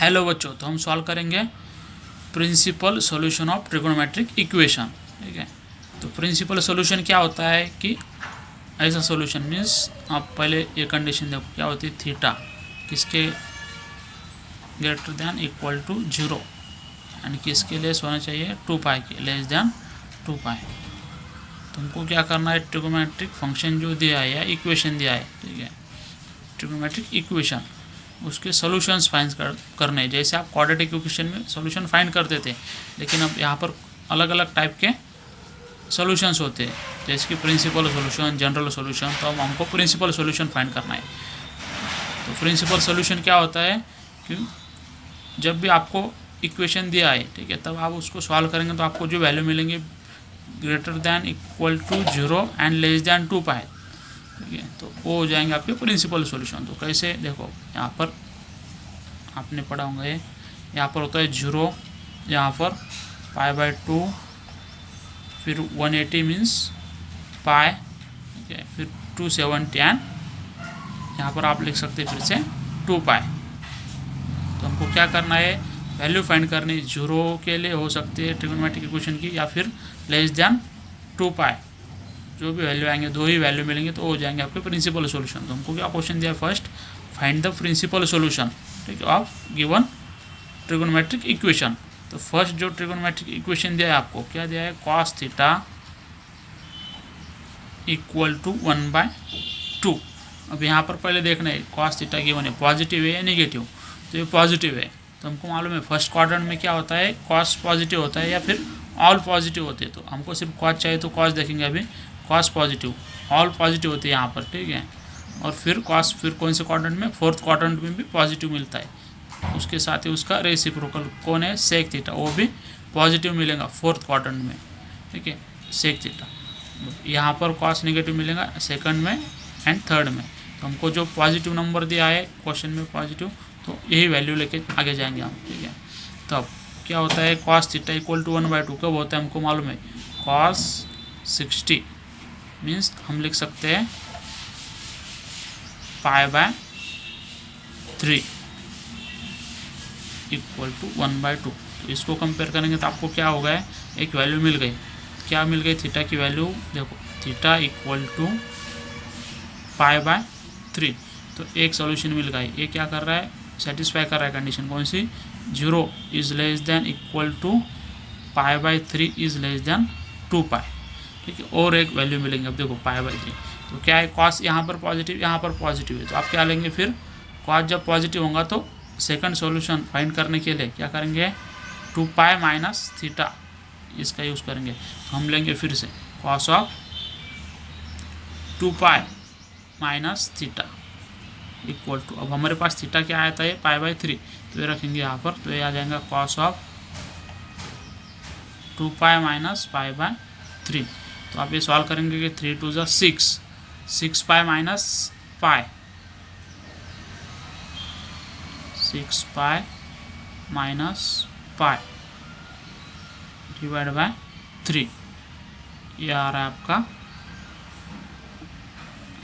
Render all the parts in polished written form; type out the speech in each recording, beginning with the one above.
Hello बच्चों, तो हम सॉल्व करेंगे principal solution of trigonometric equation. ठीक है, तो प्रिंसिपल सॉल्यूशन क्या होता है कि ऐसा सॉल्यूशन मीन्स आप पहले ये कंडीशन देखो क्या होती है, थीटा किसके greater than equal to 0 and किसके लेस होना चाहिए 2 पाई के लेस दैन 2 पाई। तुमको क्या करना है, ट्रिगोनोमेट्रिक फंक्शन जो दिया है या इक्वेशन दिया है, ठीक है, ट्रिगोनोमेट्रिक इक्वेशन उसके सॉल्यूशंस फाइंड करने। जैसे आप क्वाड्रेटिक इक्वेशन में सॉल्यूशन फाइंड करते थे, लेकिन अब यहाँ पर अलग अलग टाइप के सॉल्यूशंस होते हैं, जैसे कि प्रिंसिपल सॉल्यूशन, जनरल सॉल्यूशन। तो अब हमको प्रिंसिपल सॉल्यूशन फाइंड करना है। तो प्रिंसिपल सॉल्यूशन क्या होता है कि जब भी आपको इक्वेशन दिया है, ठीक है, तब आप उसको सॉल्व करेंगे तो आपको जो वैल्यू मिलेंगे greater than equal to 0 and less than 2 pi, ठीक है, तो वो हो जाएंगे आपके प्रिंसिपल सॉल्यूशन। तो कैसे देखो, यहाँ पर आपने पढ़ा होंगे, यहाँ पर होता है 0, यहाँ पर π/2, फिर 180 मीन्स पाई, ठीक है, फिर 270 एंड यहाँ पर आप लिख सकते हैं फिर से 2 पाई। तो हमको क्या करना है, वैल्यू फाइंड करनी। 0 के लिए हो सकती है ट्रिगोनोमेट्रिक इक्वेशन की, या फिर लेस दैन 2 पाई। जो भी वैल्यू आएंगे, दो ही वैल्यू मिलेंगे तो हो जाएंगे आपके प्रिंसिपल सॉल्यूशन। तो हमको क्या क्वेश्चन दिया है, first find the principal solution, ठीक है, ऑफ गिवन ट्रिगोनोमेट्रिक इक्वेशन। तो फर्स्ट जो ट्रिगोनोमेट्रिक इक्वेशन दिया है आपको, क्या दिया है, cos थीटा इक्वल टू 1/2। अब यहाँ पर पहले देखना है cos थीटा गिवन है, पॉजिटिव है या नेगेटिव। तो ये पॉजिटिव है, तो हमको मालूम है फर्स्ट क्वाड्रेंट में क्या होता है, cos पॉजिटिव होता है या फिर ऑल पॉजिटिव होते हैं। तो हमको सिर्फ cos चाहिए तो cos देखेंगे अभी, cos पॉजिटिव, ऑल पॉजिटिव होते हैं यहाँ पर, ठीक है। और फिर cos फिर कौन से क्वाड्रेंट में, फोर्थ क्वाड्रेंट में भी पॉजिटिव मिलता है। उसके साथ ही उसका रेसिप्रोकल कौन है, सेक थीटा, वो भी पॉजिटिव मिलेगा फोर्थ क्वाड्रेंट में, ठीक है, सेक थीटा। यहाँ पर cos नेगेटिव मिलेगा सेकंड में एंड थर्ड में। तो हमको जो पॉजिटिव नंबर दिया है क्वेश्चन में पॉजिटिव, तो यही वैल्यू लेके आगे जाएंगे हम, ठीक है। तो अब क्या होता है, cos थीटा इक्वल टू 1/2 कब होता है हमको मालूम है, cos 60 मीन्स हम लिख सकते हैं π/3 इक्वल टू 1/2। तो इसको कंपेयर करेंगे तो आपको क्या होगा, एक वैल्यू मिल गई। क्या मिल गई, थीटा की वैल्यू देखो, थीटा इक्वल टू π/3। तो एक सॉल्यूशन मिल गया। ये क्या कर रहा है, सेटिस्फाई कर रहा है कंडीशन कौन सी, 0 is less than equal to π/3 is less than 2 pi, ठीक है। और एक वैल्यू मिलेंगे, अब देखो π/3। तो क्या है, cos यहाँ पर पॉजिटिव, यहाँ पर पॉजिटिव है, तो आप क्या लेंगे फिर, cos जब पॉजिटिव होगा तो सेकंड सॉल्यूशन फाइंड करने के लिए क्या करेंगे, 2 पाई माइनस थीटा, इसका यूज़ करेंगे। तो हम लेंगे फिर से cos of 2 pi minus theta equal to, अब हमारे पास थीटा क्या आया था, ये π/3, तो ये रखेंगे यहाँ पर, तो ये आ जाएगा cos ऑफ 2 पाई माइनस π/3। तो आप ये सॉल्व करेंगे कि 3 2 ज़ा 6 पाई माइनस पाई, 6 पाई माइनस पाई डिवाइड बाय 3। ये आ रहा है आपका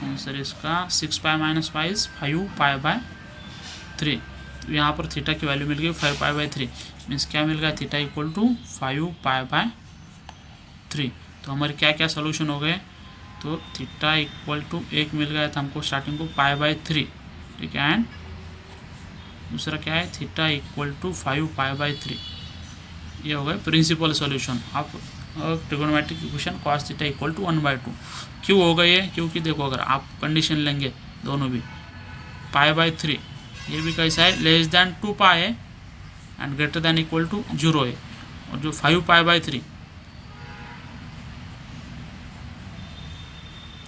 आंसर इसका, 6 पाई माइनस पाई इज 5 π/3। तो यहाँ पर थीटा की वैल्यू मिल गई 5 π/3 मीन्स क्या मिल गया, थीटा इक्वल टू 5 π/3। तो हमारे क्या क्या सोल्यूशन हो गए, तो थीटा इक्वल टू एक मिल गया था हमको स्टार्टिंग को π/3, ठीक है, एंड दूसरा क्या है, थीटा इक्वल टू 5 π/3। ये हो गए प्रिंसिपल सॉल्यूशन आप trigonometric equation cos theta equal to 1/2। क्यों हो गए, क्योंकि देखो अगर आप कंडीशन लेंगे दोनों भी, π/3 ये भी कैसा है, लेस दैन 2 पाई है and greater than equal to 0 है, और जो 5 π/3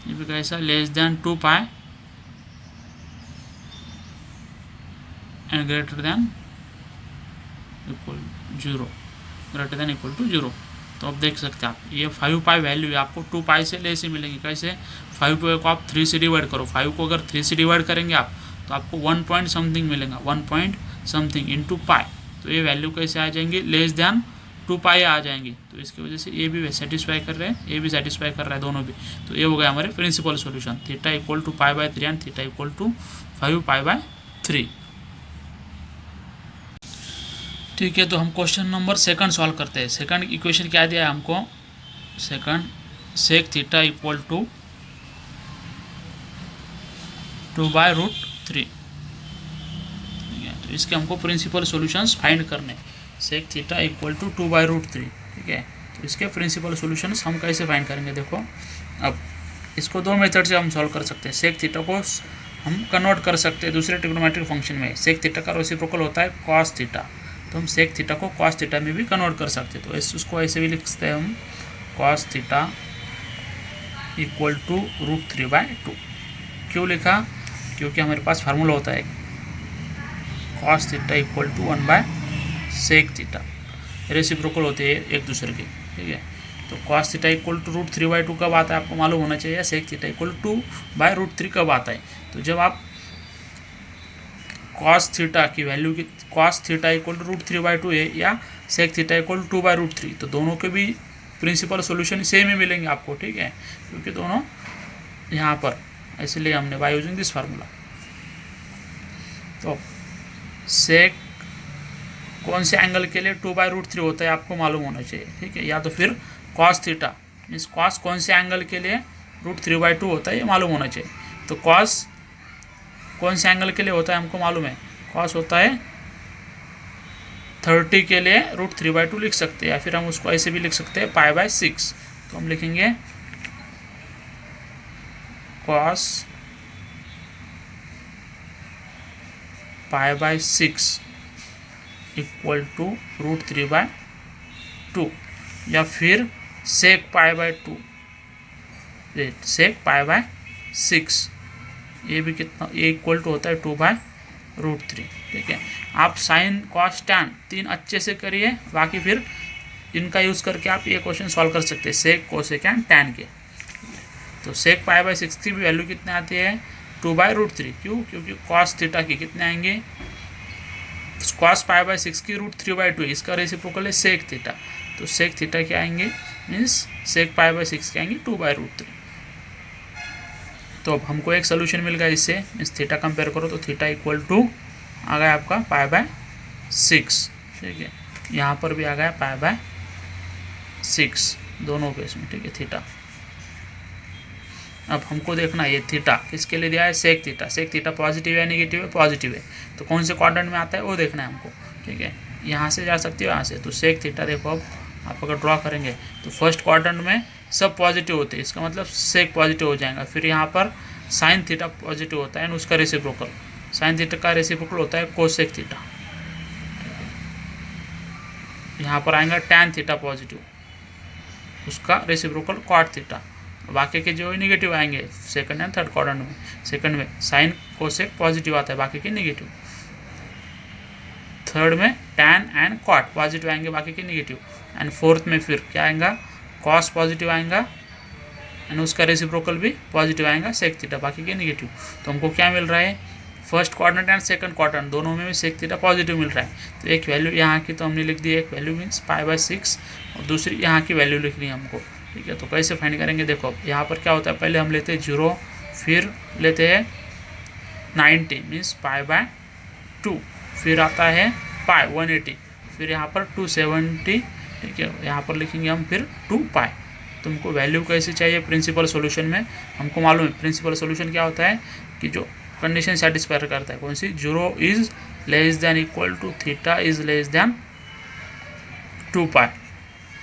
ये भी कैसा, less than 2 pi and greater than equal 0, greater than equal to 0। तो अब देख सकते हैं आप, ये 5 पाई वैल्यू आपको 2 पाई से लेस ही मिलेंगे। कैसे, 5 को आप 3 से डिवाइड करो, 5 को अगर 3 से डिवाइड करेंगे आप तो आपको 1 पॉइंट समथिंग मिलेगा, 1 पॉइंट समथिंग इंटू पाई। तो ये वैल्यू कैसे आ जाएंगी, लेस दैन 2 पाई आ जाएंगी। तो इसकी वजह से ये भी सेटिस्फाई कर रहे हैं, ये भी सेटिस्फाई कर रहा है, दोनों भी। तो ये हो गया हमारे principal solution, theta equal to π/3 and theta equal to 5 π/3। ठीक है, तो हम क्वेश्चन नंबर सेकंड सॉल्व करते हैं। सेकंड इक्वेशन क्या दिया है हमको, second sec theta equal to 2/√3। ठीक है, तो इसके हमको प्रिंसिपल सॉल्यूशंस फाइंड करने। Sec theta equal to 2/√3। ठीक है, तो इसके प्रिंसिपल सॉल्यूशंस हम कैसे फाइंड करेंगे, देखो अब इसको दो मेथड से हम सॉल्व कर सकते हैं। सेक थीटा को हम कन्वर्ट कर सकते हैं दूसरे ट्रिग्नोमेट्रिक फंक्शन में। सेक थीटा का रेसिप्रोकल होता है कॉस थीटा, तो हम सेक थीटा को कॉस थीटा में भी कन्वर्ट कर सकते हैं। तो उसको ऐसे भी लिख सकते हैं हम, कॉस थीटा इक्वल टू √3/2। क्यों लिखा, क्योंकि हमारे पास फार्मूला होता है कॉस थीटा इक्वल टू 1/सेक थीटा, रेसिप्रोकल होते हैं एक दूसरे के। ठीक है, तो कॉस थीटा इक्वल टू √3/2 कब आता है आपको मालूम होना चाहिए, या सेक थीटा इक्वल टू 2/√3 कब आता है। तो जब आप कॉस थीटा की वैल्यू की, कॉस थीटा इक्वल टू √3/2 है या सेक थीटा इक्वल टू 2/√3, तो दोनों के भी प्रिंसिपल सॉल्यूशन सेम ही मिलेंगे आपको। ठीक है, क्योंकि दोनों यहाँ पर, इसलिए हमने बाय यूजिंग दिस फार्मूला। तो सेक कौन से एंगल के लिए 2/√3 होता है आपको मालूम होना चाहिए। ठीक है, या तो फिर कॉस थीटा मीन्स कॉस कौन से एंगल के लिए √3/2 होता है ये मालूम होना चाहिए। तो कॉस कौन से एंगल के लिए होता है हमको मालूम है, कॉस होता है 30 के लिए √3/2 लिख सकते हैं, या फिर हम उसको ऐसे भी लिख सकते हैं π/6। तो हम लिखेंगे कॉस π/6 इक्वल टू √3/2, या फिर सेक π/2, सेक π/6, ये भी कितना, ये इक्वल टू होता है 2/√3। ठीक है, आप साइन कॉस टैन 3 अच्छे से करिए, बाकी फिर इनका यूज़ करके आप ये क्वेश्चन सॉल्व कर सकते हैं सेक कोसेकैन टैन के। तो सेक π/6 की भी वैल्यू कितने आती है 2/√3। क्यों, क्योंकि कॉस थीटा की कितने आएंगे, कॉस π/6 की √3/2, इसका रेसिप्रोकल है सेक थीटा, तो सेक थीटा क्या आएंगे मीन्स सेक π/6 के आएंगे 2/√3। तो अब हमको एक सोल्यूशन मिल गया इससे, मीन्स थीटा कंपेयर करो तो थीटा इक्वल टू आ गया आपका π/6। ठीक है, यहाँ पर भी आ गया π/6 दोनों केस में। ठीक है, थीटा अब हमको देखना है ये थीटा किसके लिए दिया है, sec theta. Sec theta positive है नेगेटिव है, पॉजिटिव है, तो कौन से क्वाड्रेंट में आता है वो देखना है हमको। ठीक है, यहाँ से जा सकती हो, यहाँ से। तो सेक थीटा देखो, अब आप अगर ड्रॉ करेंगे तो फर्स्ट क्वाड्रेंट में सब पॉजिटिव होते हैं, इसका मतलब सेक पॉजिटिव हो जाएगा। फिर यहाँ पर साइन थीटा पॉजिटिव होता है एंड उसका रेसिप्रोकल, साइन थीटा का रेसिप्रोकल होता है कोसेक थीटा। यहाँ पर आएगा टैन थीटा पॉजिटिव, उसका रेसिप्रोकल कॉट थीटा। बाकी के जो नेगेटिव आएंगे सेकंड एंड थर्ड क्वाड्रेंट में। सेकंड में साइन कोसेक पॉजिटिव आता है, बाकी के नेगेटिव। थर्ड में टैन एंड कॉट पॉजिटिव आएंगे, बाकी के नेगेटिव। एंड फोर्थ में फिर क्या आएगा, कॉस पॉजिटिव आएगा एंड उसका रेसिप्रोकल भी पॉजिटिव आएगा सेक थीटा, बाकी के नेगेटिव। तो हमको क्या मिल रहा है, first quadrant and second quadrant दोनों में भी सेक थीटा पॉजिटिव मिल रहा है। तो एक वैल्यू यहाँ की तो हमने लिख दी, एक वैल्यू मीन्स π/6, और दूसरी यहाँ की वैल्यू लिखनी है हमको। ठीक है, तो कैसे फाइंड करेंगे, देखो यहाँ पर क्या होता है, पहले हम लेते हैं 0, फिर लेते हैं 90 मीन्स π/2, फिर आता है पाई 180, फिर यहाँ पर 270। ठीक है, यहाँ पर लिखेंगे हम फिर 2π। तुमको वैल्यू कैसे चाहिए प्रिंसिपल सॉल्यूशन में, हमको मालूम है प्रिंसिपल सॉल्यूशन क्या होता है कि जो कंडीशन सेटिस्फाई करता है, कौन सी, 0 is less than equal to theta is less than 2π।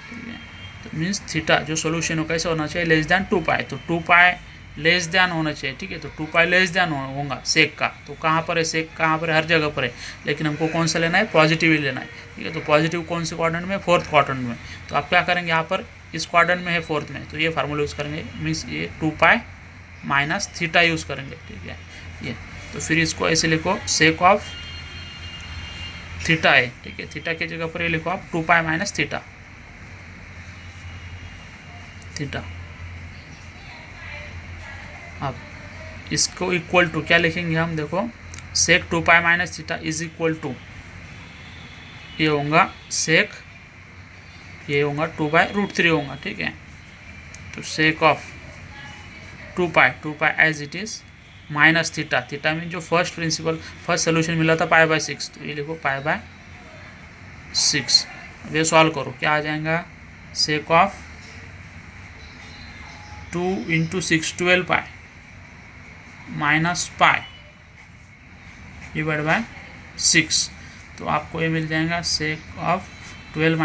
ठीक है, तो मीन्स थीटा जो सोल्यूशन हो कैसे होना चाहिए, लेस देन 2π। तो 2π लेस देन होना चाहिए। ठीक है, तो 2π लेस देन होगा सेक का। तो कहाँ पर है सेक, कहाँ पर है, हर जगह पर है, लेकिन हमको कौन सा लेना है, पॉजिटिव ही लेना है। ठीक है, तो पॉजिटिव कौन से क्वाड्रेंट में, फोर्थ क्वाड्रेंट में। तो आप क्या करेंगे, यहाँ पर इस क्वाड्रेंट में है फोर्थ में, तो ये फार्मूला यूज़ करेंगे, मीन्स ये 2π माइनस थीटा यूज़ करेंगे। ठीक है, ये तो फिर इसको ऐसे लिखो, सेक ऑफ थीटा है। ठीक है, थीटा की जगह पर ये लिखो आप 2π माइनस थीटा, थीटा। अब इसको इक्वल टू क्या लिखेंगे हम, देखो sec 2π minus theta is equal to, ये होगा सेक, ये होगा 2/√3 होगा। ठीक है, तो sec of 2π as it is minus theta, theta mean जो फर्स्ट प्रिंसिपल फर्स्ट सोल्यूशन मिला था π/6, तो ये लिखो 6। अब ये सॉल्व करो, क्या आ जाएगा, sec of 2 × 6 12 pi minus pi divide by 6। तो आपको ये मिल जाएगा sec of 12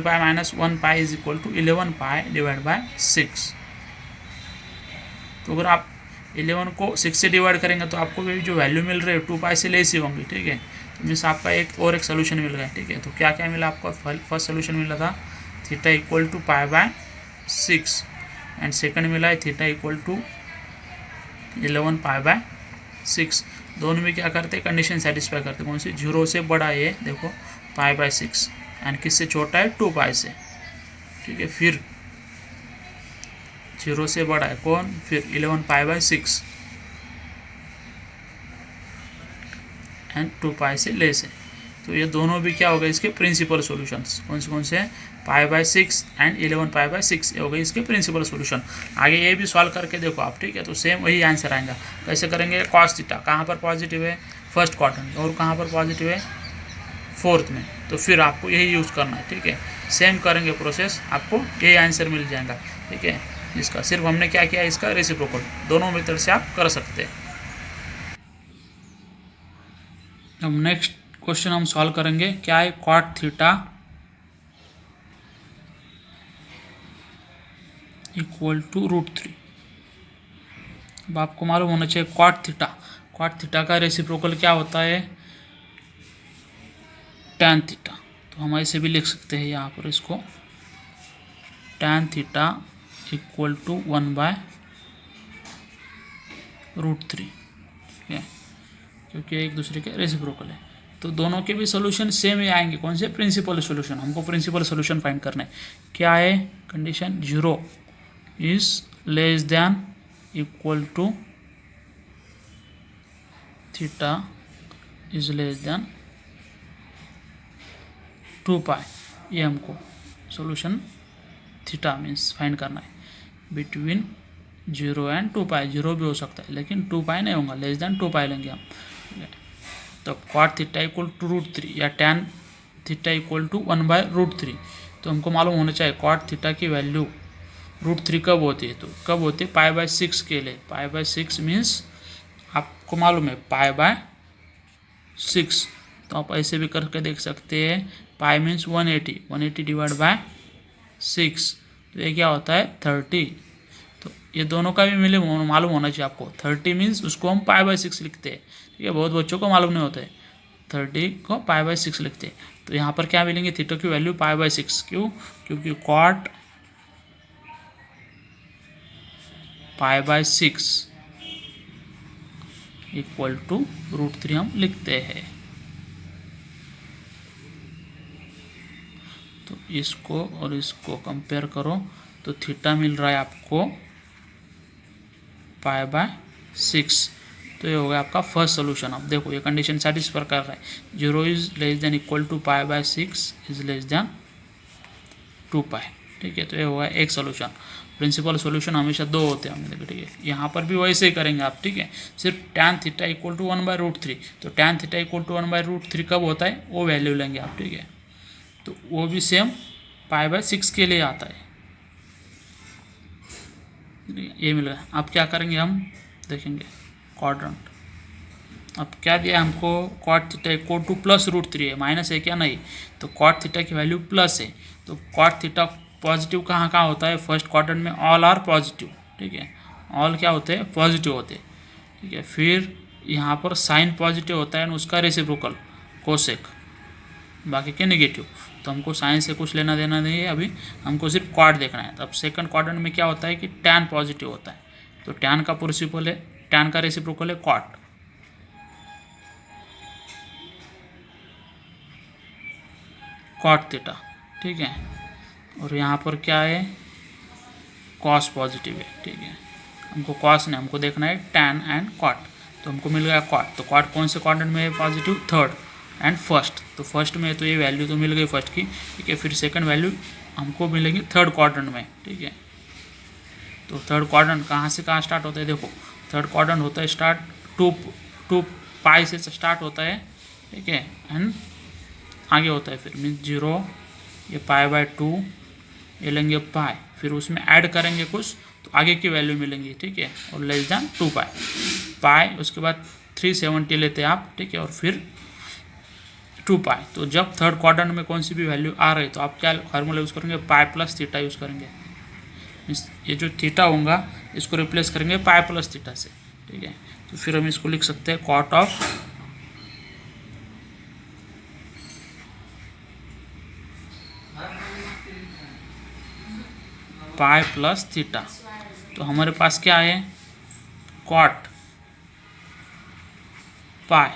pi minus 1 pi is equal to 11 pi divide by 6। तो अगर आप 11 को 6 से डिवाइड करेंगे तो आपको भी जो वैल्यू मिल रही है 2 पाई से लेस ही होंगी, ठीक है। तो मीन्स आपका एक सोल्यूशन मिल गया, ठीक है। तो क्या क्या मिला आपको, फर्स्ट सोल्यूशन मिला था theta equal to pi by 6 and second मिला है theta equal to 11 pi by 6। दोनों में क्या करते हैं, कंडीशन सेटिस्फाई करते हैं। कौन सी, 0 से बड़ा है देखो पाई बाय 6 एंड किससे छोटा है 2 पाई से, ठीक है। फिर 0 से बड़ा है कौन, फिर 11 पाई बाय 6 एंड 2 पाई से लेस है। तो ये दोनों भी क्या हो गए इसके प्रिंसिपल सॉल्यूशंस। कौन से pi by 6 and 11 pi by 6 ये हो गए इसके प्रिंसिपल सॉल्यूशन। आगे ये भी सॉल्व करके देखो आप, ठीक है। तो सेम वही आंसर आएगा। कैसे करेंगे, कॉस थीटा कहाँ पर पॉजिटिव है, फर्स्ट क्वाड्रेंट, और कहाँ पर पॉजिटिव है, फोर्थ में। तो फिर आपको यही यूज़ करना है, ठीक है। सेम करेंगे प्रोसेस, आपको यही आंसर मिल जाएगा, ठीक है। इसका सिर्फ हमने क्या किया, इसका रेसिप्रोकल दोनों मेथड से आप कर सकते हैं। अब नेक्स्ट क्वेश्चन हम सॉल्व करेंगे, क्या है, कॉट थीटा इक्वल टू √3। अब आपको मालूम होना चाहिए कॉट थीटा का रेसिप्रोकल क्या होता है, टैन थीटा। तो हम ऐसे भी लिख सकते हैं यहाँ पर इसको, टैन थीटा इक्वल टू 1/√3, ठीक है, क्योंकि एक दूसरे के रेसिप्रोकल है। तो दोनों के भी सोल्यूशन सेम ही आएंगे। कौन से, प्रिंसिपल सोल्यूशन। हमको प्रिंसिपल सोल्यूशन फाइंड करना है। क्या है condition, 0 is less than equal to theta is less than 2 pi. ये हमको सोल्यूशन थीटा मीन्स फाइंड करना है बिटवीन 0 एंड 2 पाई। 0 भी हो सकता है लेकिन 2 पाई नहीं होगा, लेस देन 2 पाई लेंगे हम। तो कॉट थीटा इक्वल टू √3 या टैन थीटा इक्वल टू 1/√3। तो हमको मालूम होना चाहिए कॉट थीटा की वैल्यू √3 कब होती है, तो कब होती है, पाई बाय 6 के लिए। पाई बाय 6 मीन्स आपको मालूम है पाई बाय 6। तो आप ऐसे भी करके देख सकते हैं, पाई मीन्स 180 डिवाइड बाय 6, तो ये क्या होता है 30। तो ये दोनों का भी मालूम होना चाहिए आपको। 30 मीन्स उसको हम पाई बाय 6 लिखते हैं, ठीक है। बहुत बच्चों को मालूम नहीं होता है, 30 को पाई बाय 6 लिखते हैं। तो यहाँ पर क्या मिलेंगे, थीटा की वैल्यू पाई बाय 6। क्यों, क्योंकि cot pi by 6 equal to √3 हम लिखते हैं। तो इसको और इसको कंपेयर करो तो थीटा मिल रहा है आपको पाई बाय 6। तो ये हो गया आपका फर्स्ट सोल्यूशन। अब देखो ये कंडीशन सेटिस्फाई कर रहा है, 0 is less than equal to pi by 6 is less than 2 pi, ठीक है। तो ये होगा एक सोल्यूशन। प्रिंसिपल सोल्यूशन हमेशा 2 होते हैं हमने देखो, ठीक है। यहाँ पर भी वैसे ही करेंगे आप, ठीक है। सिर्फ टैन थीटा इक्वल टू 1/√3। तो टैन थीटा इक्वल टू 1/√3 कब होता है, वो वैल्यू लेंगे आप, ठीक है। तो वो भी सेम पाई बाय 6 के लिए आता है, ये मिल गया। अब क्या करेंगे हम देखेंगे क्वाड्रेंट। अब क्या दिया हमको, कॉट थीटा इक्वल टू +√3 है, माइनस है क्या, नहीं। तो कॉट थीटा की वैल्यू प्लस है। तो कॉट थीटा पॉजिटिव कहाँ कहाँ होता है, फर्स्ट क्वाड्रेंट में ऑल आर पॉजिटिव, ठीक है। ऑल क्या होते हैं, पॉजिटिव होते हैं, ठीक है। फिर यहाँ पर साइन पॉजिटिव होता है, उसका रेसिप्रोकल कोसेक, बाकी के नेगेटिव। तो हमको साइन से कुछ लेना देना नहीं है अभी, हमको सिर्फ क्वाड देखना है। तब सेकंड क्वाड्रेंट में क्या होता है कि टैन पॉजिटिव होता है। तो टैन का प्रिंसिपल है, टैन का रेसिप्रोकल है कॉट। कॉट थीटा, ठीक है। और यहाँ पर क्या है, कॉस पॉजिटिव है, ठीक है। हमको कॉस नहीं, हमको देखना है टैन एंड कॉट। तो हमको मिल गया कॉट। तो कॉट कौन से क्वाड्रेंट में है पॉजिटिव, थर्ड एंड फर्स्ट। तो फर्स्ट में तो ये वैल्यू तो मिल गई फर्स्ट की, ठीक है। फिर सेकंड वैल्यू हमको मिलेगी थर्ड क्वाड्रेंट में, ठीक है। तो थर्ड क्वाड्रेंट कहाँ से कहाँ स्टार्ट होता है, देखो थर्ड क्वाड्रेंट होता है स्टार्ट 2 पाई से स्टार्ट होता है, ठीक है। एंड आगे होता है, फिर मीन्स 0, ये π/2, ये लेंगे पाई, फिर उसमें ऐड करेंगे कुछ तो आगे की वैल्यू मिलेंगी, ठीक है, और लेस देन 2 पाई, उसके बाद 370 लेते हैं आप, ठीक है, और फिर 2 पाई। तो जब थर्ड क्वाड्रेंट में कौन सी भी वैल्यू आ रही तो आप क्या फार्मूला यूज़ करेंगे, पाई प्लस थीटा यूज़ करेंगे। ये जो थीटा होगा इसको रिप्लेस करेंगे पाई प्लस थीटा से, ठीक है। तो फिर हम इसको लिख सकते हैं cot of pi plus theta. तो हमारे पास क्या है, कॉट पाई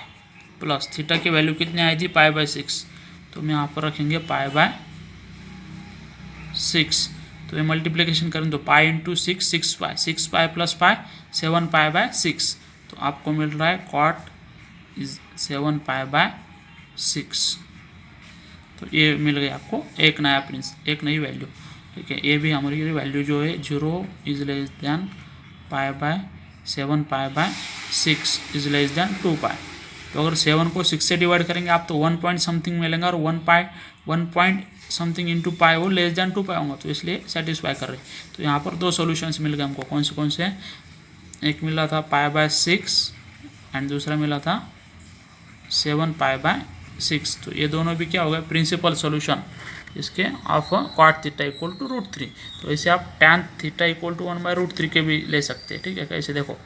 प्लस थीटा की वैल्यू कितनी आई थी, π/6, तो हम यहाँ पर रखेंगे π/6। तो ये मल्टीप्लिकेशन करें तो pi into 6, 6 pi plus pi 7 π/6, तो आपको मिल रहा है कॉट इज 7 π/6। तो ये मिल गया आपको एक नया एक नई वैल्यू, ठीक है। ये भी हमारी वैल्यू जो है 0 is less than π/7 π/6 is less than 2 pi. तो अगर 7 को 6 से डिवाइड करेंगे आप तो 1 पॉइंट समथिंग मिलेंगे, और 1 पॉइंट समथिंग इंटू पाई वो लेस देन 2 पाई होगा, तो इसलिए सेटिस्फाई कर रहे हैं। तो यहाँ पर दो सॉल्यूशंस मिल गए हमको, कौन से, एक मिला था π/6 एंड दूसरा मिला था 7 π/6। तो ये दोनों भी क्या हो गया, प्रिंसिपल सॉल्यूशन इसके of cot theta equal to √3। तो ऐसे आप tan थीटा इक्वल टू 1/√3 के भी ले सकते हैं, ठीक है। कैसे देखो,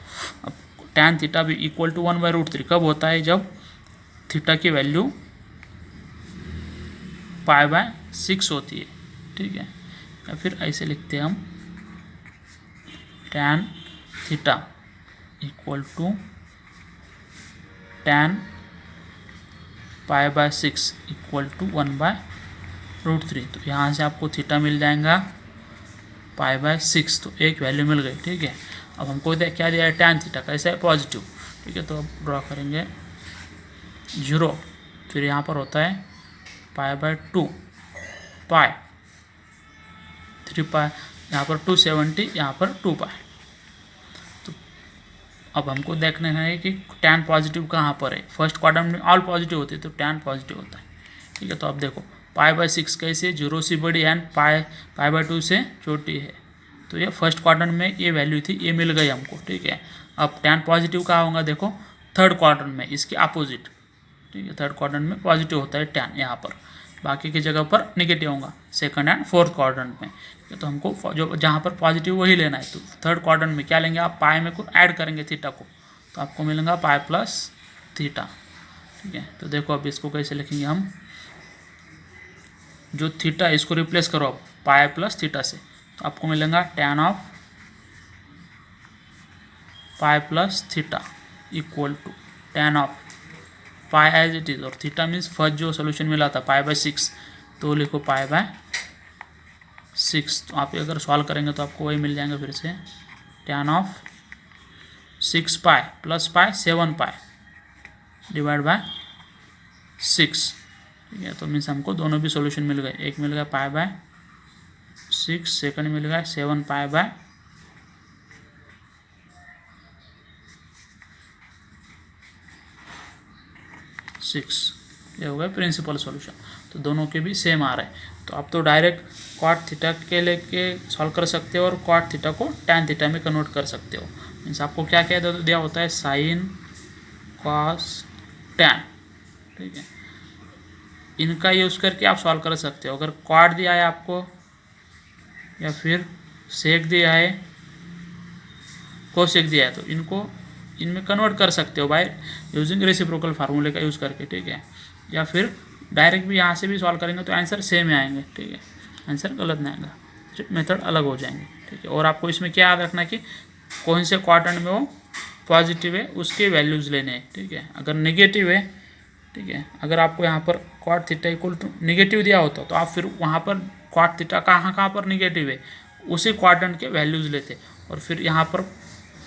अब tan थीटा भी इक्वल टू 1/√3 कब होता है, जब थीटा की वैल्यू π/6 होती है, ठीक है। या फिर ऐसे लिखते हैं हम tan theta equal to tan π/6 equal to 1/√3। तो यहाँ से आपको थीटा मिल जाएगा π/6, तो एक वैल्यू मिल गई, ठीक है। अब हमको क्या दिया है, tan थीटा कैसा है, पॉजिटिव, ठीक है। तो अब ड्रॉ करेंगे 0, फिर यहाँ पर होता है π/2 पाई, 3 पाई, यहाँ पर 270, यहाँ पर 2 पाई। तो अब हमको देखना है कि tan पॉजिटिव कहाँ पर है, फर्स्ट क्वाड्रेंट में ऑल पॉजिटिव होते हैं तो tan पॉजिटिव होता है, ठीक है। तो अब देखो π/6 कैसे, 0 से बड़ी एंड π/2 से छोटी है, तो ये फर्स्ट क्वाड्रेंट में ये वैल्यू थी, ये मिल गई हमको, ठीक है। अब tan पॉजिटिव कहाँ होगा, देखो थर्ड क्वाड्रेंट में, इसके अपोजिट, ठीक है। थर्ड क्वाड्रेंट में पॉजिटिव होता है tan यहाँ पर, बाकी की जगह पर नेगेटिव होगा सेकंड एंड फोर्थ क्वाड्रेंट में। तो हमको जो जहाँ पर पॉजिटिव वही लेना है। तो थर्ड क्वाड्रेंट में क्या लेंगे आप, पाई में को ऐड करेंगे थीटा को, तो आपको मिलेगा पाई प्लस थीटा, ठीक है। तो देखो अब इसको कैसे लिखेंगे हम, जो थीटा इसको रिप्लेस करो अब पाई प्लस थीटा से, तो आपको मिलेगा tan of pi plus theta equal to tan of pi as it is, और थीटा मीन्स फर्स्ट जो सोल्यूशन मिला था π/6, तो लिखो π/6। तो आप अगर सॉल्व करेंगे तो आपको वही मिल जाएगा, फिर से tan of 6 pi plus pi 7 pi divide by 6, ठीक है। तो मीन्स हमको दोनों भी सोल्यूशन मिल गए, एक मिल गया π/6, सेकंड मिल गया 7 π/6। ये हो गया प्रिंसिपल सॉल्यूशन। तो दोनों के भी सेम आ रहे हैं, तो आप तो डायरेक्ट कॉट थीटा के लेके सॉल्व कर सकते हो और कॉट थीटा को tan थीटा में कन्वर्ट कर सकते हो। मीन्स आपको क्या क्या दिया होता है, साइन कॉस tan, ठीक है। इनका यूज़ करके आप सॉल्व कर सकते हो। अगर कॉट दिया है आपको या फिर सेक दिया है, कोसेक दिया है, तो इनमें कन्वर्ट कर सकते हो बाय यूजिंग रेसिप्रोकल फार्मूले का यूज़ करके, ठीक है। या फिर डायरेक्ट भी यहाँ से भी सॉल्व करेंगे तो आंसर सेम ही आएंगे, ठीक है, आंसर गलत नहीं आएगा, सिर्फ मेथड अलग हो जाएंगे, ठीक है। और आपको इसमें क्या याद रखना है कि कौन से क्वाड्रेंट में वो पॉजिटिव है उसके वैल्यूज़ लेने हैं, ठीक है। अगर नेगेटिव है, ठीक है, अगर आपको यहाँ पर cot theta equal to negative दिया होता तो आप फिर वहाँ पर कॉट थीटा कहाँ पर नेगेटिव है उसी क्वाड्रेंट के वैल्यूज़ लेते, और फिर यहाँ पर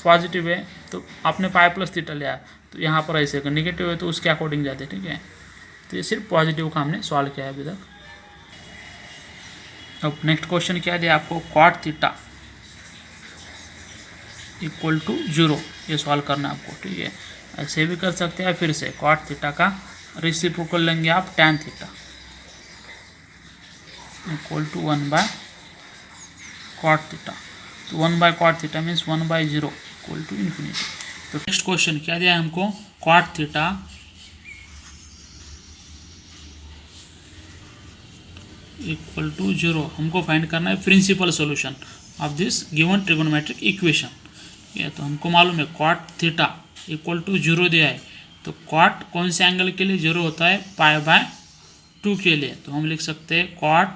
पॉजिटिव है तो आपने पाई प्लस थीटा लिया, तो यहाँ पर ऐसे अगर नेगेटिव है तो उसके अकॉर्डिंग जाते, ठीक है। तो ये सिर्फ पॉजिटिव का हमने सॉल्व किया है अभी तक। अब नेक्स्ट क्वेश्चन क्या दिया आपको, कॉट थीटा इक्वल टू 0, ये सॉल्व करना है आपको, ठीक है। ऐसे भी कर सकते हैं, फिर से कॉट थीटा का रेसिप्रोकल लेंगे आप tan theta, equal to 1/cot theta. तो 1/cot theta means 1/0 equal to infinity. तो नेक्स्ट क्वेश्चन क्या दिया है हमको, cot थीटा इक्वल टू 0। हमको फाइंड करना है principal solution of this given trigonometric equation. ये तो हमको मालूम है cot थीटा इक्वल टू 0 दिया है, तो cot कौन से एंगल के लिए 0 होता है, π/2 के लिए। तो हम लिख सकते हैं cot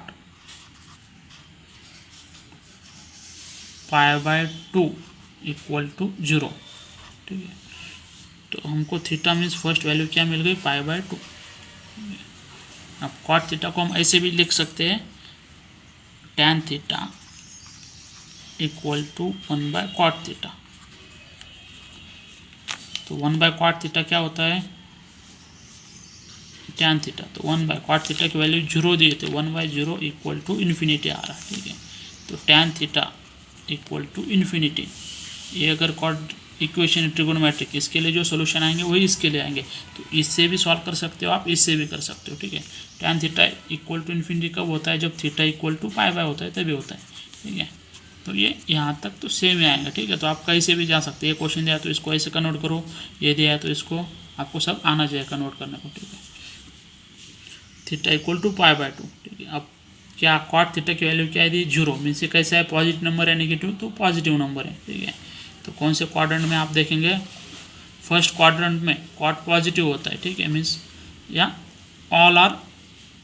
π/2 इक्वल टू 0। ठीक है, तो हमको थीटा मीन्स फर्स्ट वैल्यू क्या मिल गई, π/2। अब cot थीटा को हम ऐसे भी लिख सकते हैं tan theta equal to 1/cot theta. तो 1/cot थीटा क्या होता है, tan थीटा। तो 1/cot थीटा की वैल्यू 0 दिए थे, 1/0 इक्वल टू इन्फिनिटी आ रहा है। ठीक है, तो tan theta equal to infinity. ये अगर कॉट इक्वेशन ट्रिगोनोमेट्रिक, इसके लिए जो सोल्यूशन आएंगे वही इसके लिए आएंगे। तो इससे भी सॉल्व कर सकते हो आप, इससे भी कर सकते हो। ठीक है, tan theta equal to infinity कब होता है, जब थीटा इक्वल टू π/2 होता है, तभी होता है। ठीक है, तो ये यहाँ तक तो सेम ही आएगा। ठीक है, तो आप कहीं से भी जा सकते हैं। ये क्वेश्चन दिया तो इसको ऐसे कन्वर्ट करो, ये दिया है तो इसको आपको सब आना चाहिए कन्वर्ट करने को। ठीक है, थीटा इक्वल टू π/2। ठीक है, अब क्या cot थीटा की वैल्यू क्या है दी, 0 मीन्स ये कैसा है, पॉजिटिव नंबर है नेगेटिव, तो पॉजिटिव नंबर है। ठीक है, तो कौन से क्वाड्रेंट में आप देखेंगे, फर्स्ट क्वाड्रेंट में cot पॉजिटिव होता है। ठीक है, मीन्स या all are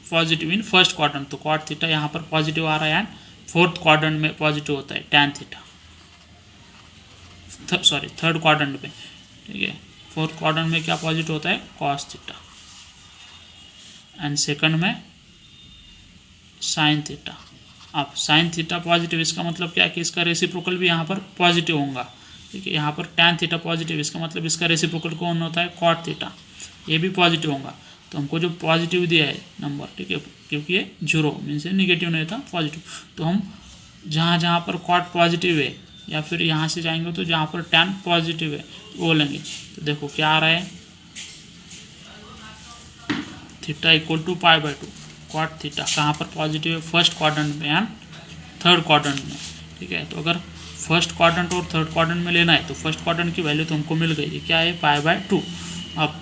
positive in first quadrant, तो cot थीटा यहाँ पर पॉजिटिव आ रहा है। एंड फोर्थ क्वाड्रेंट में पॉजिटिव होता है tan थीटा, थर्ड क्वाड्रेंट में। ठीक है, फोर्थ क्वाड्रेंट में क्या पॉजिटिव होता है, cos थीटा। एंड सेकंड में sin थीटा। अब sin थीटा पॉजिटिव, इसका मतलब क्या है कि इसका रेसिप्रोकल भी यहाँ पर पॉजिटिव होगा। ठीक है, यहाँ पर tan थीटा पॉजिटिव, इसका मतलब इसका रेसिप्रोकल कौन होता है, cot थीटा। ये भी पॉजिटिव होगा। तो हमको जो पॉजिटिव दिया है नंबर, ठीक है, क्योंकि ये 0 मीन्स नेगेटिव नहीं था, पॉजिटिव। तो हम जहाँ पर cot पॉजिटिव है, या फिर यहाँ से जाएंगे तो जहाँ पर tan पॉजिटिव है वो लेंगे। तो देखो क्या आ रहा है, theta equal to π/2। cot theta कहाँ पर पॉजिटिव है, फर्स्ट क्वाड्रेंट में एंड थर्ड क्वाड्रेंट में। ठीक है, तो अगर फर्स्ट क्वाड्रेंट और थर्ड क्वाड्रेंट में लेना है तो फर्स्ट क्वाड्रेंट की वैल्यू तो हमको मिल गई, क्या है, π/2। अब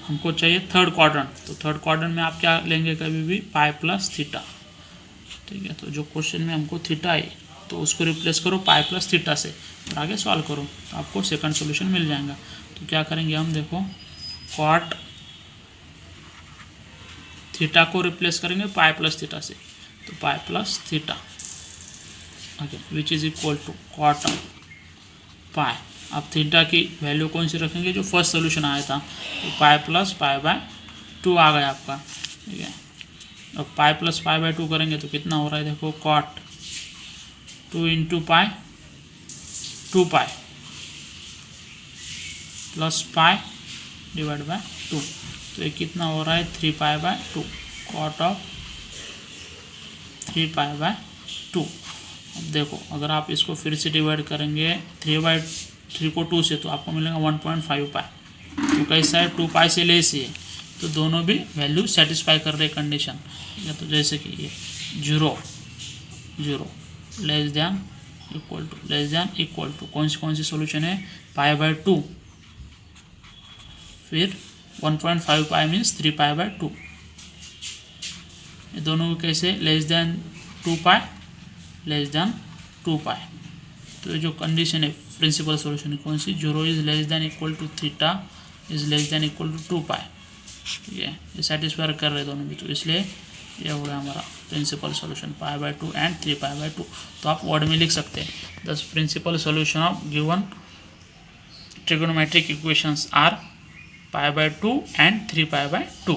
हमको चाहिए थर्ड क्वाड्रेंट, तो थर्ड क्वाड्रेंट में आप क्या लेंगे, कभी भी π+θ। ठीक है, तो जो क्वेश्चन में हमको थीटा है तो उसको रिप्लेस करो π+θ से और आगे सॉल्व करो, तो आपको सेकंड सोल्यूशन मिल जाएगा। तो क्या करेंगे हम, देखो cot थीटा को रिप्लेस करेंगे π+θ से, तो π+θ okay, which is equal to cot of pi. अब थीटा की वैल्यू कौन सी रखेंगे, जो फर्स्ट सोल्यूशन आया था, तो π+π/2 आ गया आपका। ठीक है, अब π+π/2 करेंगे तो कितना हो रहा है, देखो cot 2 × π 2π प्लस π/2, तो ये कितना हो रहा है, 3π/2, cot ऑफ 3π/2। अब देखो अगर आप इसको फिर से डिवाइड करेंगे 3/3 को 2 से, तो आपको मिलेगा 1.5π। तो कैसा है, 2π से लेस है, तो दोनों भी वैल्यू सेटिस्फाई कर रहे कंडीशन। ठीक है, तो जैसे कि ये 0 लेस देन इक्वल टू कौन सी सोल्यूशन है, π/2, फिर 1.5π मीन्स 3π/2। ये दोनों कैसे, लेस देन 2π। तो ये जो कंडीशन है प्रिंसिपल सोल्यूशन कौन सी, 0 is less than equal to theta is less than equal to 2π। ठीक है, ये सेटिस्फाई कर रहे दोनों भी, तो इसलिए ये हो गया हमारा प्रिंसिपल सोल्यूशन π/2 एंड 3π/2। तो आप वर्ड में लिख सकते हैं, the principal solution of given trigonometric equations are π/2 and 3π/2।